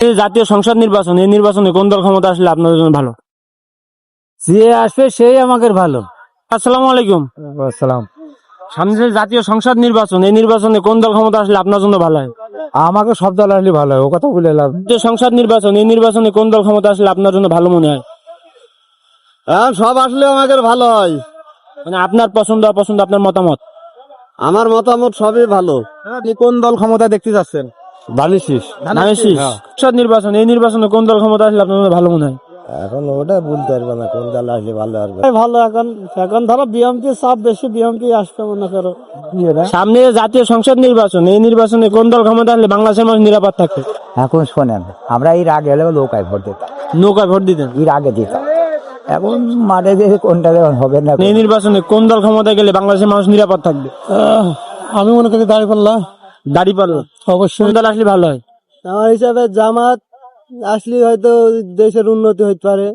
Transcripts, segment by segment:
এই জাতীয় সংসদ নির্বাচন, এই নির্বাচনে কোন দল ক্ষমতা আসলে আপনাদের জন্য ভালো? যে আসবে সেই আমাদের ভালো। আসসালামু আলাইকুম। আসসালাম। সামনে যে জাতীয় সংসদ নির্বাচন, এই নির্বাচনে কোন দল ক্ষমতা আসলে আপনার জন্য ভালো হয়? আমাকে সব দল আসলে ভালো হয়, ও কথা বলে লাভ। জাতীয় সংসদ নির্বাচন, এই নির্বাচনে কোন দল ক্ষমতা আসলে আপনার জন্য ভালো মনে হয়? সব আসলে আমাদের ভালো হয়। মানে আপনার পছন্দ অপছন্দ, আপনার মতামত? আমার মতামত সবই ভালো। আপনি কোন দল ক্ষমতা দেখতে যাচ্ছেন? ধানের শীষ। সংসদ নির্বাচন, এই নির্বাচনে কোন দল ক্ষমতা আসলে আপনার জন্য ভালো মনে হয়? এখন ওটা বলতে পারবো না কোন দল আসলে ভালো আসবে। ভালো এখন এখন ধরো বিএমপি চাপ বেশি, বিএমপি আসবে মনে করো। সামনে যে জাতীয় সংসদ নির্বাচন, এই নির্বাচনে কোন দল ক্ষমতা আসলে বাংলাদেশের মানুষ নিরাপদ থাকবে? এখন শোনেন, আমরা এর আগে হলে নৌকায় ভোট দিতাম, নৌকায় ভোট দিতেন, এর আগে দিতাম। এখন মাঠে যে কোনটা হবে না। এই নির্বাচনে কোন দল ক্ষমতায় গেলে বাংলাদেশের মানুষ নিরাপদ থাকবে? আমি মনে করি দাঁড়িপাল্লা। দাঁড়িপাল্লা অবশ্যই। কোন দল আসলে ভালো হয়? আমার হিসাবে জামাত আসলে হয়তো দেশের উন্নতি হতে পারে,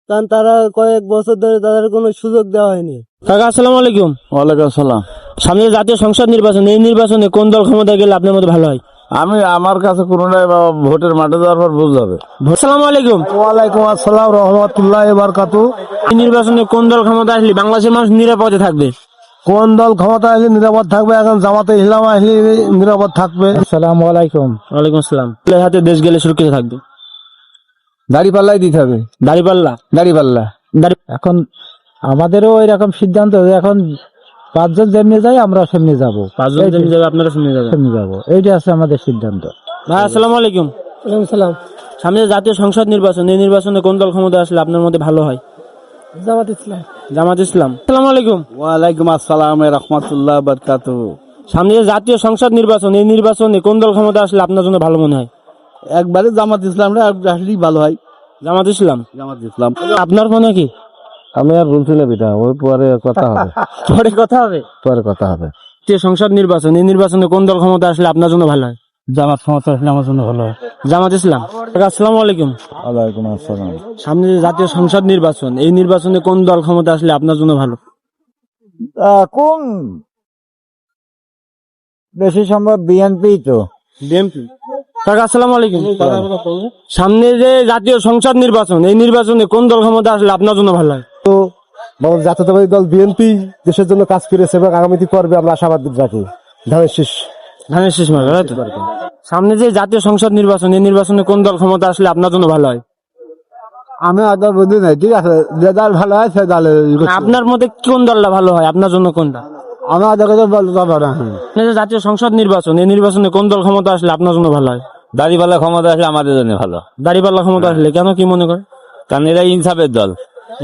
কারণ তারা কয়েক বছর ধরে তাদের কোনো সুযোগ দেওয়া হয়নি। কাকা আসসালামু আলাইকুম। ওয়ালাইকুম আসসালাম। সামনে যে জাতীয় সংসদ নির্বাচন, এই নির্বাচনে কোন দল ক্ষমতায় গেলে আপনার মতো ভালো হয়? আমার কাছে কোনটাই ভোটের মাঠে যাওয়ার পর বুঝ যাবে। আসসালামু আলাইকুম। ওয়ালাইকুম আসসালাম রহমতুল্লাহ বারাকাতু। এই নির্বাচনে কোন দল ক্ষমতা আসলে বাংলাদেশের মানুষ নিরাপদে থাকবে? কোন দল ক্ষমতা আসলে নিরাপদ থাকবে? এখন জামাতে ইসলাম আসলে নিরাপদ থাকবে। আসসালামু আলাইকুম। ওয়ালাইকুম আসসালাম। হাতে দেশ গেলে সুরক্ষিত থাকবে। দাড়িপাল্লাই দিতে হবে। দাঁড়িপাল্লা। দাড়িপাল্লা। এখন আমাদেরও এরকম সিদ্ধান্ত, এখন 5 জন যেমনি যাই আমরা সেমনি যাবো। 5 জন যেমনি যাবে আপনারা শুনে যাবেন। সেমনি যাবো, এইটা আছে আমাদের সিদ্ধান্ত। ভাই আসসালামু আলাইকুম। ওয়ালাইকুম সালাম। সামনে যে জাতীয় সংসদ নির্বাচন, এই নির্বাচনে কোন দল ক্ষমতা আসলে আপনার মধ্যে ভালো হয়? জামাত ইসলাম। জামাত ইসলাম। আসসালামু আলাইকুম। ওয়ালাইকুম আসসালাম রাহমাতুল্লাহ বারাকাতু। সামনে যে জাতীয় সংসদ নির্বাচন, এই নির্বাচনে কোন দল ক্ষমতা আসলে আপনার জন্য ভালো মনে হয়? একবারে জামাত ইসলামটা আসলেই ভালো হয়। জামাত ইসলাম। জামাত ইসলাম। আপনার মনে কি? আমি আর বলছি না বেটা, ওই পরে কথা হবে। পরে কথা হবে। পরে কথা হবে। জাতীয় সংসদ নির্বাচন, এই নির্বাচনে কোন দল ক্ষমতা আসলে আপনার জন্য ভালো হয়? জামাত ক্ষমতা আসলে আমার জন্য ভালো হয়। জামাত ইসলাম। আসসালামু আলাইকুম। ওয়ালাইকুম আসসালাম। সামনে যে জাতীয় সংসদ নির্বাচন, এই নির্বাচনে কোন দল ক্ষমতা আসলে আপনার জন্য ভালো? কোন বেশি সম্ভব বিএনপি তো। বিএনপি। কাকা আসসালামু আলাইকুম। সামনে যে জাতীয় সংসদ নির্বাচন, এই নির্বাচনে কোন দল ক্ষমতা আসলে আপনার জন্য ভালো হয়? তো জাতীয়তাবাদী দল বিএনপি দেশের জন্য কাজ করেছে এবং আগামীতে করবে, আমরা আশাবাদ রাখি। ধানের শীষ। ধানের শীষ মার্কা, তাই তো? সামনে যে জাতীয় সংসদ নির্বাচন, এই নির্বাচনে কোন দল ক্ষমতা আসলে আপনার জন্য ভালো হয়? আমি আদার বুঝি নাই, ঠিক আছে, যে দল ভালো হয় সে দল। আপনার মতে কোন দলটা ভালো হয় আপনার জন্য? কোনটা? আমি আদার বলবো না। সামনে যে জাতীয় সংসদ নির্বাচন, এই নির্বাচনে কোন দল ক্ষমতা আসলে আপনার জন্য ভালো হয়? দাড়িপাল্লা ক্ষমতা আসলে আমাদের জন্য ভালো। দাঁড়িপাল্লা ক্ষমতা আসলে কেন, কি মনে করে? কারণ এরা ইনসাফের দল।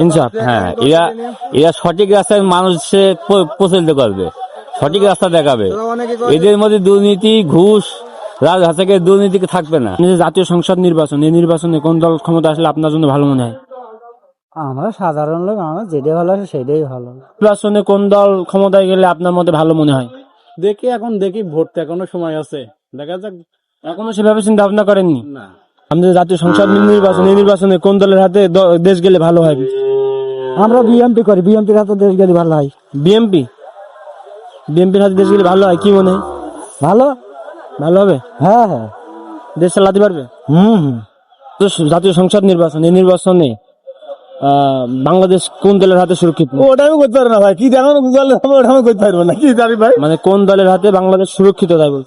ইনসাফ। হ্যাঁ, এরা সঠিক রাস্তায় মানুষে প্রচলিত করবে, সঠিক রাস্তা দেখাবে। এদের মধ্যে দুর্নীতি, ঘুষ, রাজহাঁসের দুর্নীতি থাকবে না। সামনে যে জাতীয় সংসদ নির্বাচন, এই নির্বাচনে কোন দল ক্ষমতা আসলে আপনার জন্য ভালো মনে হয়? আমরা সাধারণ লোক, আমার যেটাই ভালো আছে সেটাই ভালো। নির্বাচনে কোন দল ক্ষমতায় গেলে আপনার মতে ভালো মনে হয়? দেখি ভোট তো এখনো সময় আছে, দেখা যাক। এখনো সেভাবে চিন্তা ভাবনা করেননি? না, আমাদের জাতীয় সংসদ নির্বাচন, এই নির্বাচনে কোন দলের হাতে দেশ গেলে ভালো হয়? আমরা বিএমপি করি, বিএমপির হাতে দেশ গেলে ভালো হয়। বিএমপি। বিএমপির হাতে দেশ গেলে ভালো হয়, কি মনে হয়? ভালো। ভালো হবে? হ্যাঁ হ্যাঁ। দেশ চালাতে পারবে? হুম। তো জাতীয় সংসদ নির্বাচন, এই নির্বাচনে বাংলাদেশ কোন দলের হাতে সুরক্ষিত? ওটা আমি করতে পারবো না ভাই, কি দেখো গুগল, ওটা আমি করতে পারবো না, কি জানি ভাই। মানে কোন দলের হাতে বাংলাদেশ সুরক্ষিত, তাই বল?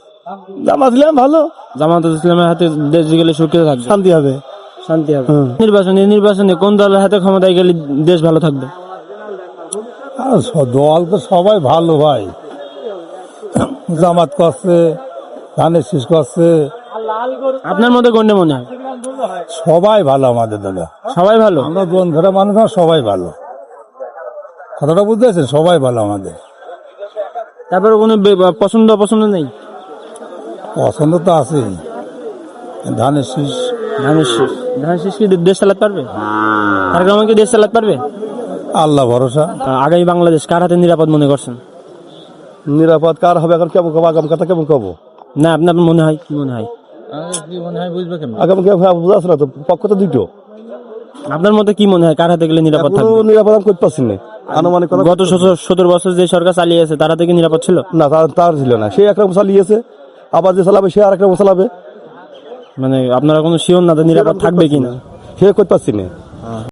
জামাত ইসলাম ভালো, জামাত ইসলামের হাতে দেশ গেলে সুরক্ষিত থাকবে, শান্তি হবে। শান্তি হবে। নির্বাচন, এই নির্বাচনে কোন দলের হাতে ক্ষমতায় গেলে দেশ ভালো থাকবে? দল তো সবাই ভালো ভাই, জামাত করছে, ধানের শীষ করছে, আপনার মতে কোনটা মনে হয়? সবাই ভালো আমাদের দলে। সবাই ভালো। আমরা বন্ধুরা মানুষ, সবাই ভালো। কথাটা বুঝতে পারছেন, সবাই ভালো আমাদের। তারপরে কোনো পছন্দ অপছন্দ নেই? পছন্দ তো আছেই, ধানের শীষ। ধানের শীষ। ধানের শীষ কি দেশ চালাতে পারবে? তার গ্রামে কি দেশ চালাতে পারবে? আল্লাহ ভরসা। আগামী বাংলাদেশ কার হাতে নিরাপদ মনে করছেন? নিরাপদ কার হবে এখন কেমন কব, আগাম কথা কেমন কব? না, আপনার মনে হয়, কি মনে হয়? আগাম বুঝাচ্ছে না তো, পক্ষ তো দুটো। আপনার মতে কি মনে হয় কার হাতে গেলে নিরাপদ থাকবে? নিরাপদ আমি করতে পারছি না, আনুমানিক গত 17 বছর যে সরকার চালিয়েছে তার হাতে কি নিরাপদ ছিল? না, তার ছিল না। সে একরকম চালিয়েছে, আবার যে চালাবে সে আরেক রকম চালাবে। মানে আপনারা কোনো শিওর না যে নিরাপদ থাকবে কিনা? সে করতে পারছি না।